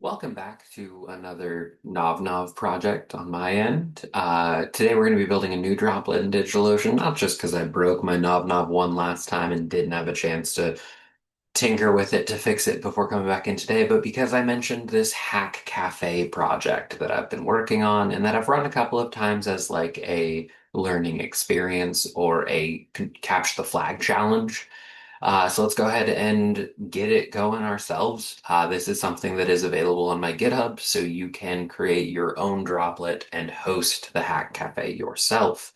Welcome back to another NovNov project on my end. Today we're going to be building a new droplet in DigitalOcean, not just because I broke my NovNov1 last time and didn't have a chance to tinker with it to fix it before coming back in today, but because I mentioned this HAKCafe project that I've been working on and that I've run a couple of times as like a learning experience or a catch the flag challenge. So let's go ahead and get it going ourselves. This is something that is available on my GitHub, so you can create your own droplet and host the HAKCafe yourself.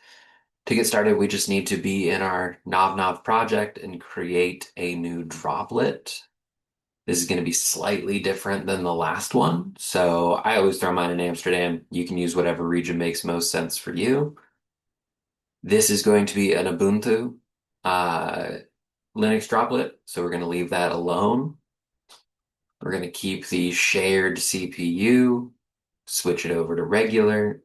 To get started, we just need to be in our NovNov project and create a new droplet. This is going to be slightly different than the last one, so I always throw mine in Amsterdam. You can use whatever region makes most sense for you. This is going to be an Ubuntu. Uh, Linux droplet, so we're going to leave that alone. We're going to keep the shared CPU, switch it over to regular,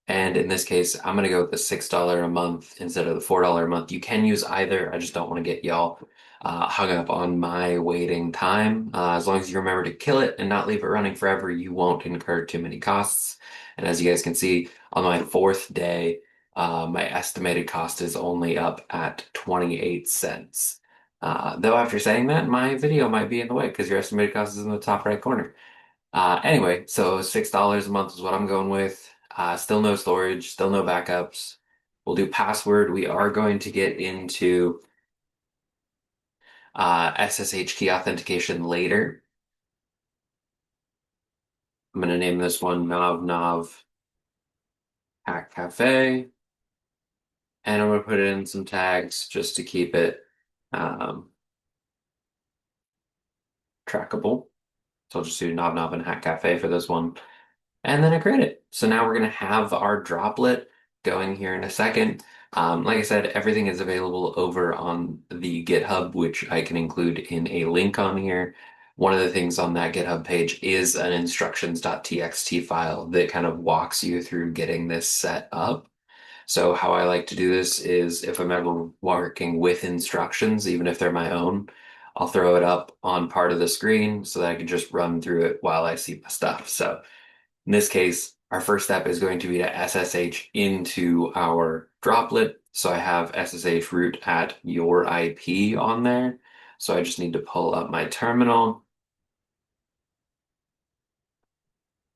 and in this case, I'm going to go with the $6 a month instead of the $4 a month. You can use either. I just don't want to get y'all hung up on my waiting time. As long as you remember to kill it and not leave it running forever, you won't incur too many costs. And as you guys can see, on my fourth day, my estimated cost is only up at 28 cents. Though after saying that, my video might be in the way because your estimated cost is in the top right corner. Anyway, so $6 a month is what I'm going with. Still no storage, still no backups. We'll do password. We are going to get into SSH key authentication later. I'm going to name this one NovNov HAKCafe, and I'm going to put in some tags just to keep it um, trackable. So I'll just do NovNov and HAKCafe for this one. And then I create it. So now we're going to have our droplet going here in a second. Like I said, everything is available over on the GitHub, which I can include in a link on here. One of the things on that GitHub page is an instructions.txt file that kind of walks you through getting this set up. So how I like to do this is if I'm ever working with instructions, even if they're my own, I'll throw it up on part of the screen so that I can just run through it while I see my stuff. So in this case, our first step is going to be to SSH into our droplet. So I have SSH root at your IP on there. So I just need to pull up my terminal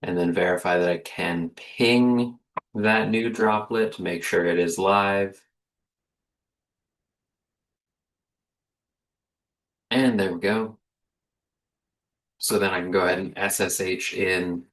and then verify that I can ping that new droplet to make sure it is live. And there we go. So then I can go ahead and SSH in.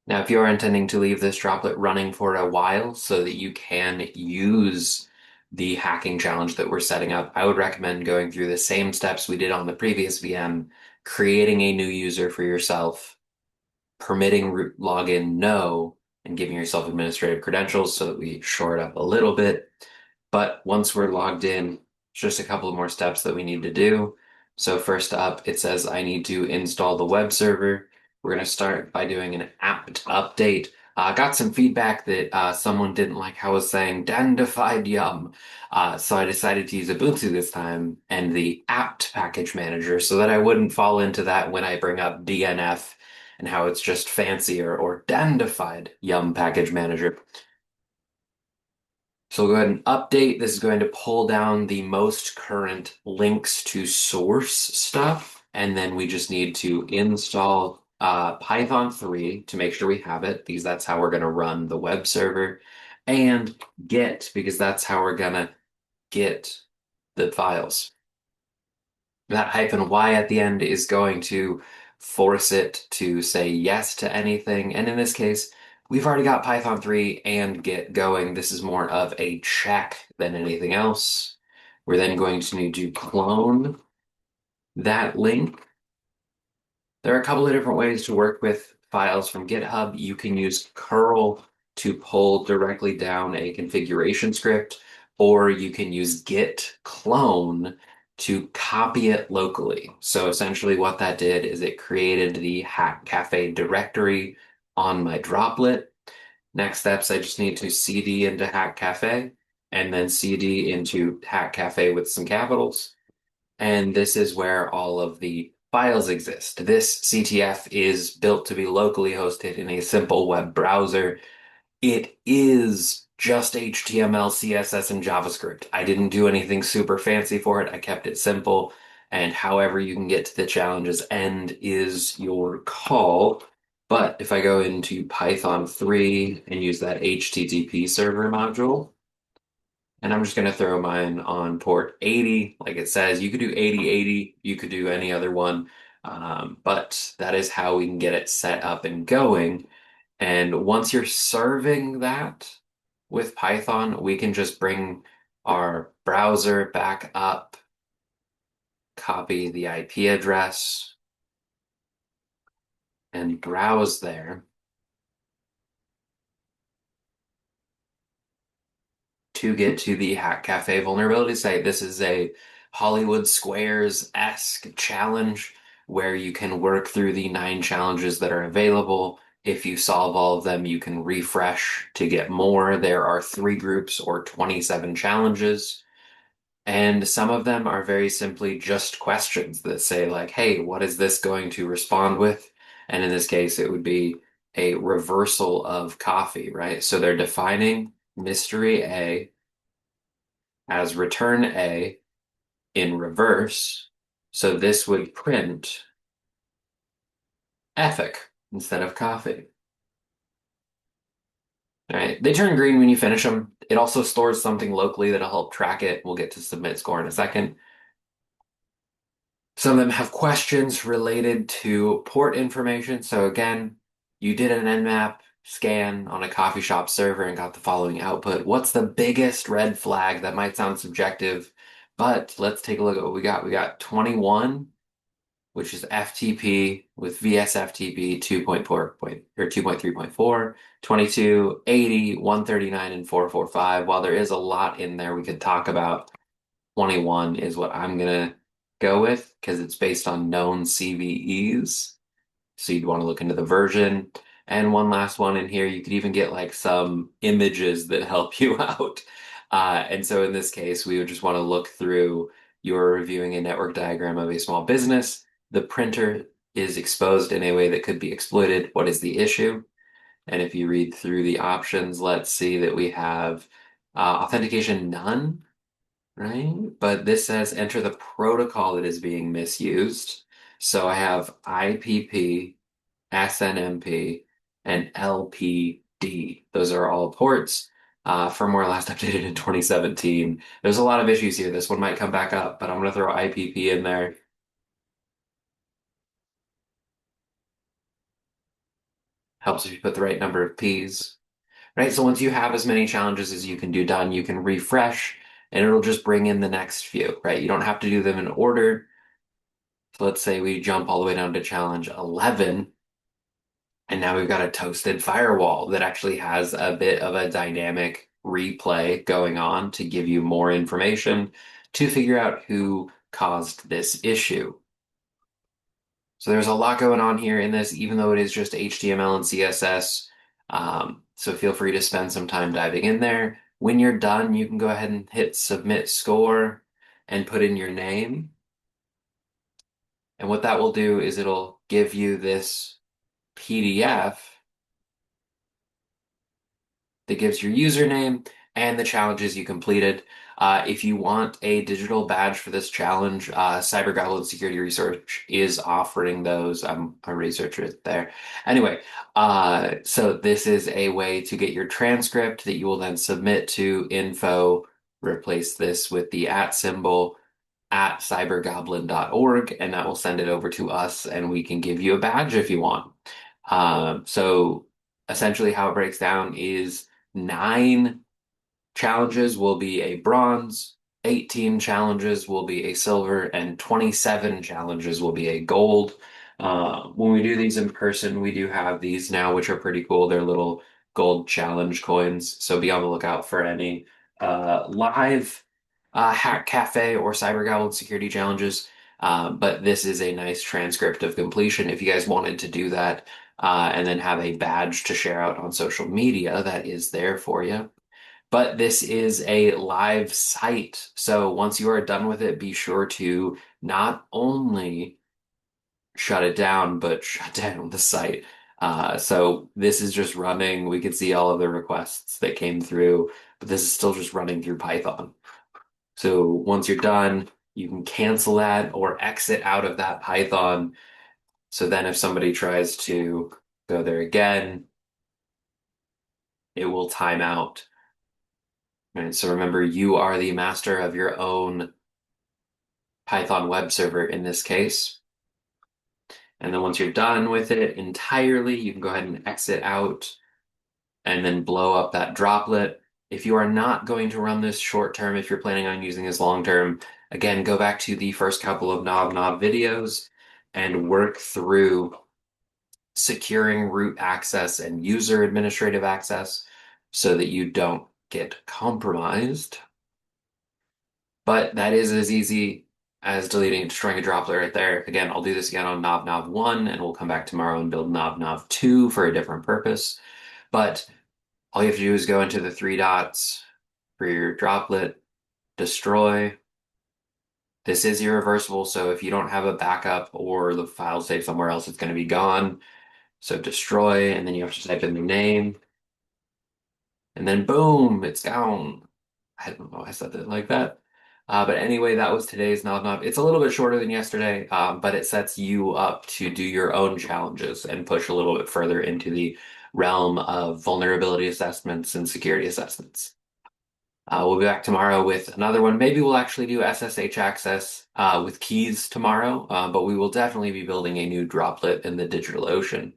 Now, if you're intending to leave this droplet running for a while so that you can use the hacking challenge that we're setting up, I would recommend going through the same steps we did on the previous VM, creating a new user for yourself, permitting root login no, and giving yourself administrative credentials so that we shore it up a little bit. But once we're logged in, just a couple of more steps that we need to do. So first up, it says I need to install the web server. We're going to start by doing an apt update. Got some feedback that someone didn't like how I was saying dandified yum. So I decided to use Ubuntu this time and the apt package manager so that I wouldn't fall into that when I bring up DNF and how it's just fancier or dandified yum package manager. So we'll go ahead and update. This is going to pull down the most current links to source stuff. And then we just need to install Python 3 to make sure we have it, because that's how we're going to run the web server. And Git, because that's how we're going to get the files. That -y at the end is going to force it to say yes to anything. And in this case, we've already got Python 3 and Git going. This is more of a check than anything else. We're then going to need to clone that link. There are a couple of different ways to work with files from GitHub. You can use curl to pull directly down a configuration script, or you can use git clone to copy it locally. So essentially what that did is it created the HAKCafe directory on my droplet. Next steps, I just need to CD into HAKCafe and then CD into HAKCafe with some capitals. And this is where all of the files exist. This CTF is built to be locally hosted in a simple web browser. It is just HTML, CSS, and JavaScript. I didn't do anything super fancy for it. I kept it simple. And however you can get to the challenge's end is your call. But if I go into Python 3 and use that HTTP server module, and I'm just going to throw mine on port 80. Like it says, you could do 8080, you could do any other one. But that is how we can get it set up and going. And once you're serving that with Python, we can just bring our browser back up, copy the IP address, and browse there to get to the HAKCafe vulnerability site. This is a Hollywood Squares-esque challenge where you can work through the 9 challenges that are available. If you solve all of them, you can refresh to get more. There are 3 groups or 27 challenges. And some of them are very simply just questions that say, like, hey, what is this going to respond with? And in this case, it would be a reversal of coffee, right? So they're defining mystery A as return A in reverse. So this would print ethic instead of coffee. All right. They turn green when you finish them. It also stores something locally that'll help track it. We'll get to submit score in a second. Some of them have questions related to port information. So again, you did an Nmap scan on a coffee shop server and got the following output. What's the biggest red flag? That might sound subjective, but let's take a look at what we got. We got 21, which is FTP with VSFTP 2.4 or 2.3.4, 22, 80, 139, and 445. While there is a lot in there we could talk about, 21 is what I'm gonna go with because it's based on known CVEs. So you'd want to look into the version. And one last one in here, you could even get like some images that help you out. And so in this case, we would just want to look through you're reviewing a network diagram of a small business. The printer is exposed in a way that could be exploited. What is the issue? And if you read through the options, let's see that we have authentication none, right? But this says enter the protocol that is being misused. So I have IPP, SNMP, and LPD. Those are all ports. Firmware last updated in 2017. There's a lot of issues here. This one might come back up, but I'm going to throw IPP in there. Helps if you put the right number of Ps, right? So once you have as many challenges as you can do done, you can refresh and it'll just bring in the next few, right? You don't have to do them in order. So let's say we jump all the way down to challenge 11, and now we've got a toasted firewall that actually has a bit of a dynamic replay going on to give you more information to figure out who caused this issue. So there's a lot going on here in this, even though it is just HTML and CSS. So feel free to spend some time diving in there. When you're done, you can go ahead and hit submit score and put in your name. And what that will do is it'll give you this PDF that gives your username and the challenges you completed. If you want a digital badge for this challenge, CyberGoblin Security Research is offering those. I'm a researcher there. Anyway, so this is a way to get your transcript that you will then submit to info. Replace this with the @ symbol at cybergoblin.org, and that will send it over to us, and we can give you a badge if you want. So essentially, how it breaks down is 9 challenges will be a bronze, 18 challenges will be a silver, and 27 challenges will be a gold. When we do these in person, we do have these now, which are pretty cool. They're little gold challenge coins. So be on the lookout for any live HAKCafe or CyberGoblin security challenges. But this is a nice transcript of completion if you guys wanted to do that. and then have a badge to share out on social media that is there for you. But this is a live site. So once you are done with it, be sure to not only shut it down, but shut down the site. So this is just running. We could see all of the requests that came through, but this is still just running through Python. So once you're done, you can cancel that or exit out of that Python. So then if somebody tries to go there again, it will time out. Right? So remember, you are the master of your own Python web server in this case. And then once you're done with it entirely, you can go ahead and exit out and then blow up that droplet. If you are not going to run this short term, if you're planning on using this long term, again, go back to the first couple of NovNov videos and work through securing root access and user administrative access so that you don't get compromised. But that is as easy as deleting and destroying a droplet right there. Again, I'll do this again on NovNov1, and we'll come back tomorrow and build NovNov2 for a different purpose. But all you have to do is go into the three dots for your droplet, destroy. This is irreversible, so if you don't have a backup or the file saved somewhere else, it's going to be gone. So destroy, and then you have to type in the name, and then boom, it's gone. I don't know why I said it like that. But anyway, that was today's NovNov. It's a little bit shorter than yesterday, but it sets you up to do your own challenges and push a little bit further into the realm of vulnerability assessments and security assessments. We'll be back tomorrow with another one. Maybe we'll actually do SSH access with keys tomorrow, but we will definitely be building a new droplet in the DigitalOcean.